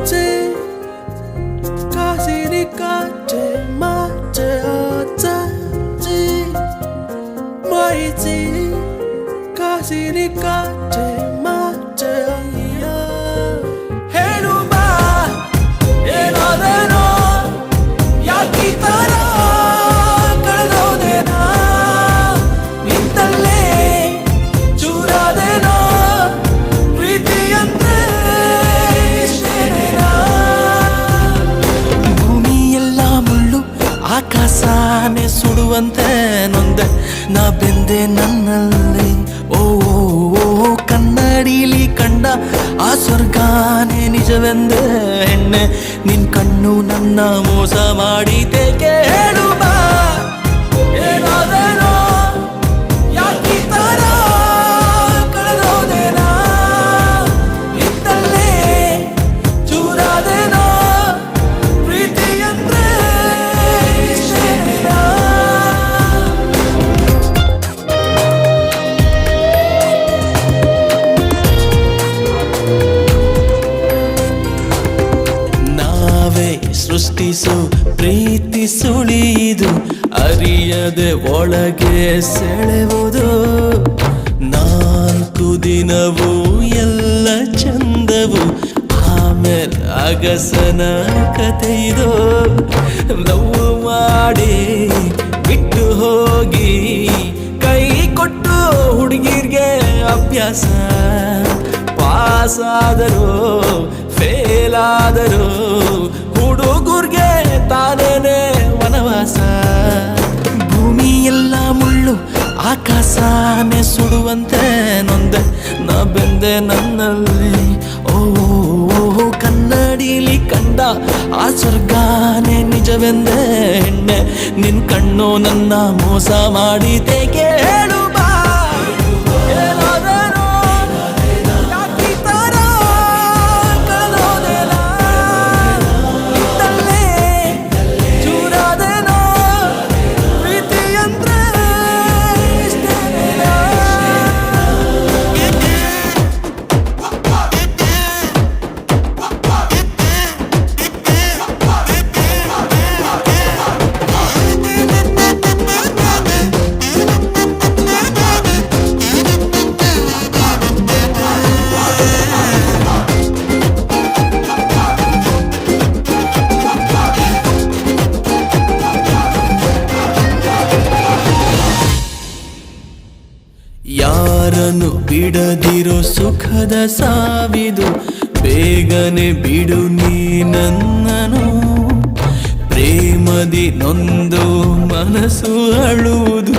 ಮಾಚೆ ಕಾಸಿನಿ ಕಾಚೆ ಮಾಚೆ ಆಚಿ ಮಾಯಿಚಿ ಕಾಸಿನಿ ಕಾಚೆ ಮಾಚೆ ಅಯ್ಯ ಹೇಳು ಬಾ ಏನೋದೇನೋ ಯಾಕಿ ತರ ಕಳೆದೋದೇನಾ ನಿಂತಲ್ಲೇ ಚೂರಾದೇನೋ ಪ್ರೀತಿ ಅಂದ್ರೆ ಇಷ್ಟೇನೇನಾ ಭೂಮಿ ಎಲ್ಲ ಮುಳ್ಳು ಆಕಾಶನೇ ಸುಡುವಂತೆ ನೊಂದೆ ನಾ ಬೆಂದೆ ನನ್ನಲ್ಲಿ ಓ ಕನ್ನಡಿಲಿ ಕಂಡ ಆ ಸ್ವರ್ಗಾನೇ ನಿಜವೆಂದೆ ಹೆಣ್ಣೆ ನಿನ್ ಕಣ್ಣು ನನ್ನ ಮೋಸ ಮಾಡಿತೇಕೆ ಹೇಳು ಬಾ ಏನಾದೇನೋ ಯಾಕಿ ತರ ಕಳೆದೋದೇನಾ ಇತ್ತಲ್ಲೇ ಚೂರಾದೇನೋ ಪ್ರೀತಿ ಅಂದ್ರೆ ಇಷ್ಟೇನೇನಾ ಸೃಷ್ಟಿಸು ಪ್ರೀತಿ ಸುಳಿದು ಅರಿಯದೆ ಒಳಗೆ ಸೆಳೆವುದು ನಾಲ್ಕು ದಿನವೂ ಎಲ್ಲ ಚಂದವು ಆಮೇಲೆ ಅಗಸನ ಕಥೆಯಿದು ಲವ್ ಮಾಡಿ ಬಿಟ್ಟು ಹೋಗಿ ಕೈ ಕೊಟ್ಟು ಹುಡುಗಿರ್ಗೆ ಅಭ್ಯಾಸ ಪಾಸಾದರೂ ಫೇಲ್ ಆದರೂ ಹುಡುಗರ್ಗೆ ತಾನೇನೆ ವನವಾಸ ಭೂಮಿ ಎಲ್ಲ ಮುಳ್ಳು ಆಕಾಶನೇ ಸುಡುವಂತೆ ನೊಂದೆ ನಾ ಬೆಂದೆ ನನ್ನಲ್ಲಿ ಓ ಕನ್ನಡಿಲಿ ಕಂಡ ಆ ಸ್ವರ್ಗಾನೇ ನಿಜವೆಂದೆ ಹೆಣ್ಣೆ ನಿನ್ ಕಣ್ಣು ನನ್ನ ಮೋಸ ಮಾಡಿತೇಕೆ ಹೇಳು ಬಾ ಏನಾದೇನೋ ಯಾಕಿ ತರ ಕಳೆದೋದೇನಾ ಇತ್ತಲ್ಲೇ ಚೂರಾದೇನೋ ಪ್ರೀತಿ ಅಂದ್ರೆ ಇಷ್ಟೇನೇನಾ ಯಾರನ್ನು ಬಿಡದಿರೋ ಸುಖದ ಸಾವಿದು ಬೇಗನೆ ಬಿಡು ನೀ ನನ್ನನು ಪ್ರೇಮದಿ ನೊಂದು ಮನಸ್ಸು ಅಳುವುದು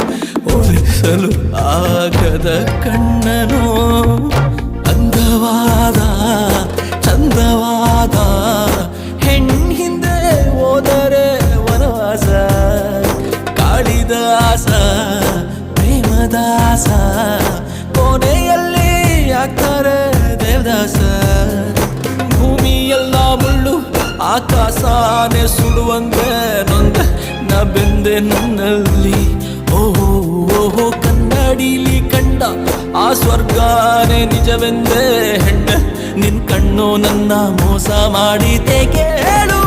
ಒರೆಸಲು ಆಗದ ಕಣ್ಣನು ಅಂದವಾದ ಚಂದವಾದ ಹೆಣ್ಣು ಹಿಂದೆ ಹೋದರೆ ವನವಾಸ ಕಾಳಿದಾಸ ದಾಸ ಕೊನೆಯಲ್ಲಿ ಆಗ್ತಾರೆ ದೇವದಾಸ ಭೂಮಿ ಎಲ್ಲ ಮುಳ್ಳು ಆಕಾಶನೇ ಸುಡುವಂತೆ ನೊಂದೆ ನಾ ಬೆಂದೆ ನನ್ನಲ್ಲಿ ಓಹೋ ಕನ್ನಡಿಲಿ ಕಂಡ ಆ ಸ್ವರ್ಗಾನೇ ನಿಜವೆಂದೇ ಹೆಣ್ಣೆ ನಿನ್ ಕಣ್ಣು ನನ್ನ ಮೋಸ ಮಾಡಿತೇಕೆ ಹೇಳು